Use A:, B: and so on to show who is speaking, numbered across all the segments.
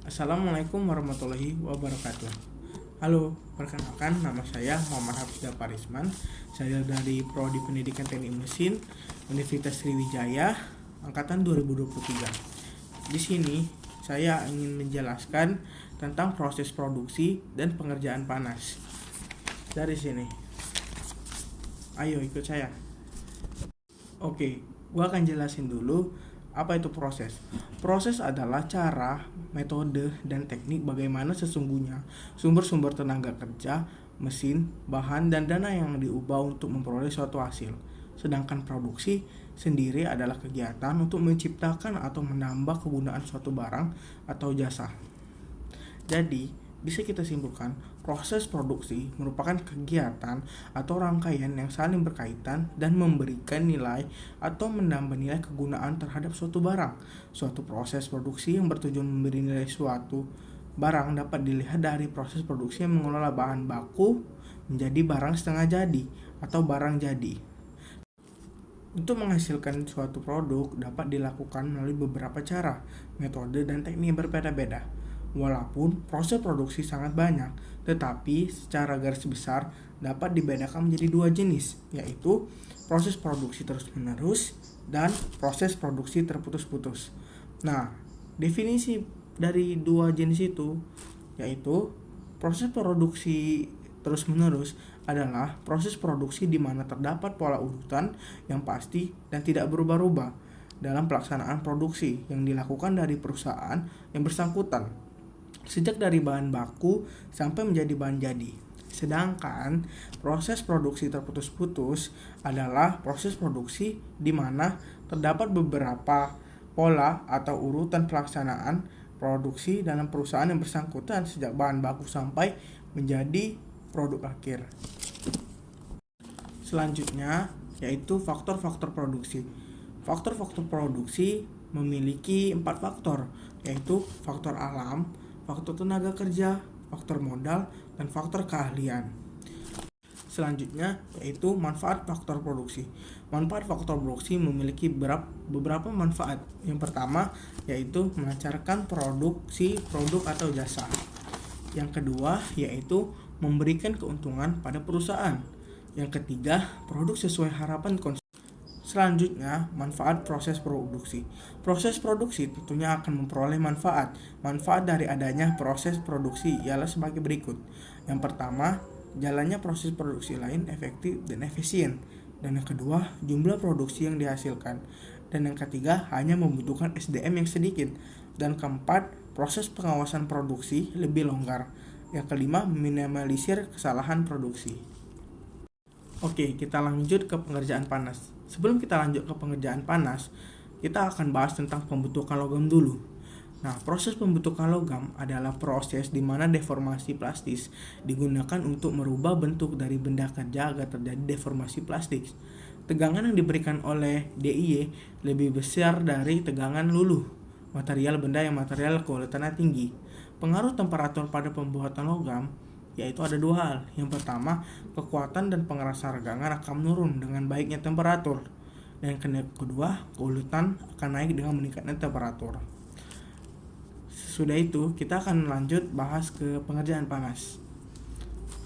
A: Assalamualaikum warahmatullahi wabarakatuh. Halo, perkenalkan nama saya Muhammad Hafizah Parisman. Saya dari Prodi Pendidikan Teknik Mesin Universitas Sriwijaya angkatan 2023. Di sini saya ingin menjelaskan tentang proses produksi dan pengerjaan panas. Dari sini. Ayo ikut saya. Oke, gua akan jelasin dulu apa itu proses. Proses adalah cara, metode, dan teknik bagaimana sesungguhnya sumber-sumber tenaga kerja, mesin, bahan, dan dana yang diubah untuk memperoleh suatu hasil. Sedangkan produksi sendiri adalah kegiatan untuk menciptakan atau menambah kegunaan suatu barang atau jasa. Jadi, bisa kita simpulkan, proses produksi merupakan kegiatan atau rangkaian yang saling berkaitan dan memberikan nilai atau menambah nilai kegunaan terhadap suatu barang. Suatu proses produksi yang bertujuan memberi nilai suatu barang dapat dilihat dari proses produksi yang mengelola bahan baku menjadi barang setengah jadi atau barang jadi. Untuk menghasilkan suatu produk dapat dilakukan melalui beberapa cara, metode, dan teknik yang berbeda-beda. Walaupun proses produksi sangat banyak, tetapi secara garis besar dapat dibedakan menjadi dua jenis, yaitu proses produksi terus-menerus dan proses produksi terputus-putus. Nah, definisi dari dua jenis itu yaitu proses produksi terus-menerus adalah proses produksi di mana terdapat pola urutan yang pasti dan tidak berubah-ubah dalam pelaksanaan produksi yang dilakukan dari perusahaan yang bersangkutan, sejak dari bahan baku sampai menjadi bahan jadi. Sedangkan proses produksi terputus-putus adalah proses produksi di mana terdapat beberapa pola atau urutan pelaksanaan produksi dalam perusahaan yang bersangkutan sejak bahan baku sampai menjadi produk akhir. Selanjutnya yaitu faktor-faktor produksi. Faktor-faktor produksi memiliki 4 faktor, yaitu faktor alam, faktor tenaga kerja, faktor modal, dan faktor keahlian. Selanjutnya yaitu manfaat faktor produksi. Manfaat faktor produksi memiliki beberapa manfaat. Yang pertama yaitu melancarkan produksi produk atau jasa. Yang kedua yaitu memberikan keuntungan pada perusahaan. Yang ketiga, produk sesuai harapan konsumen. Selanjutnya, manfaat proses produksi. Proses produksi tentunya akan memperoleh manfaat. Manfaat dari adanya proses produksi ialah sebagai berikut. Yang pertama, jalannya proses produksi lain efektif dan efisien. Dan yang kedua, jumlah produksi yang dihasilkan. Dan yang ketiga, hanya membutuhkan SDM yang sedikit. Dan keempat, proses pengawasan produksi lebih longgar. Yang kelima, meminimalisir kesalahan produksi. Oke, kita lanjut ke pengerjaan panas. Sebelum kita lanjut ke pengerjaan panas, kita akan bahas tentang pembentukan logam dulu. Nah, proses pembentukan logam adalah proses di mana deformasi plastis digunakan untuk merubah bentuk dari benda kerja agar terjadi deformasi plastik. Tegangan yang diberikan oleh DIY lebih besar dari tegangan luluh material benda yang material kualitasnya tinggi. Pengaruh temperatur pada pembuatan logam yaitu ada dua hal. Yang pertama, kekuatan dan pengerasan regangan akan menurun dengan baiknya temperatur. Dan yang kedua, keulutan akan naik dengan meningkatnya temperatur. Sudah itu, kita akan lanjut bahas ke pengerjaan panas.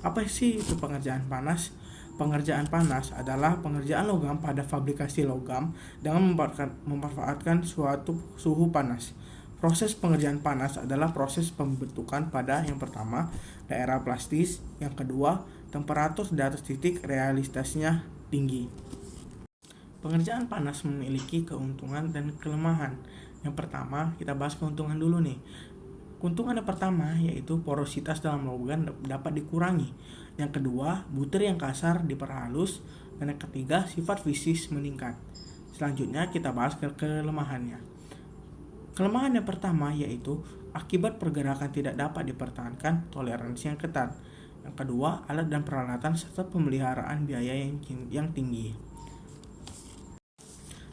A: Apa sih itu pengerjaan panas? Pengerjaan panas adalah pengerjaan logam pada fabrikasi logam dengan memanfaatkan suatu suhu panas. Proses pengerjaan panas adalah proses pembentukan pada yang pertama, daerah plastis, yang kedua, temperatur di atas titik realitasnya tinggi. Pengerjaan panas memiliki keuntungan dan kelemahan. Yang pertama, kita bahas keuntungan dulu nih. Keuntungan yang pertama yaitu porositas dalam logam dapat dikurangi. Yang kedua, butir yang kasar diperhalus. Dan yang ketiga, sifat fisik meningkat. Selanjutnya kita bahas kelemahannya. Kelemahan yang pertama yaitu akibat pergerakan tidak dapat dipertahankan toleransi yang ketat. Yang kedua, alat dan peralatan serta pemeliharaan biaya yang tinggi.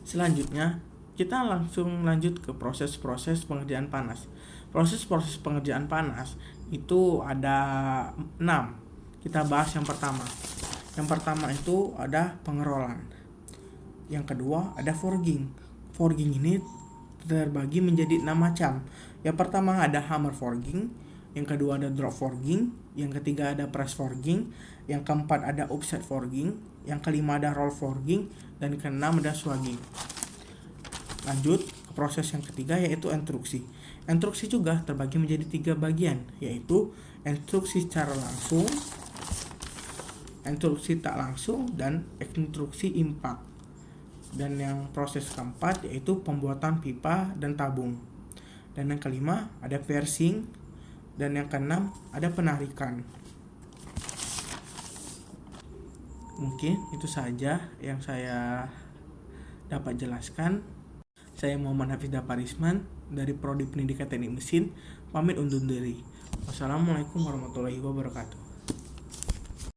A: Selanjutnya, kita langsung lanjut ke proses-proses pengerjaan panas. Proses-proses pengerjaan panas itu ada 6. Kita bahas yang pertama. Yang pertama itu ada pengerolan. Yang kedua ada forging. Forging ini terbagi menjadi 6 macam. Yang pertama ada hammer forging, yang kedua ada drop forging, yang ketiga ada press forging, yang keempat ada offset forging, yang kelima ada roll forging, dan keenam ada swagging. Lanjut ke proses yang ketiga, yaitu entruksi. Entruksi juga terbagi menjadi 3 bagian, yaitu entruksi secara langsung, entruksi tak langsung, dan entruksi impact. Dan yang proses keempat yaitu pembuatan pipa dan tabung. Dan yang kelima ada piercing, dan yang keenam ada penarikan. Mungkin itu saja yang saya dapat jelaskan. Saya Muhammad Hafiz Daparisman dari Prodi Pendidikan Teknik Mesin, pamit undur diri. Wassalamualaikum warahmatullahi wabarakatuh.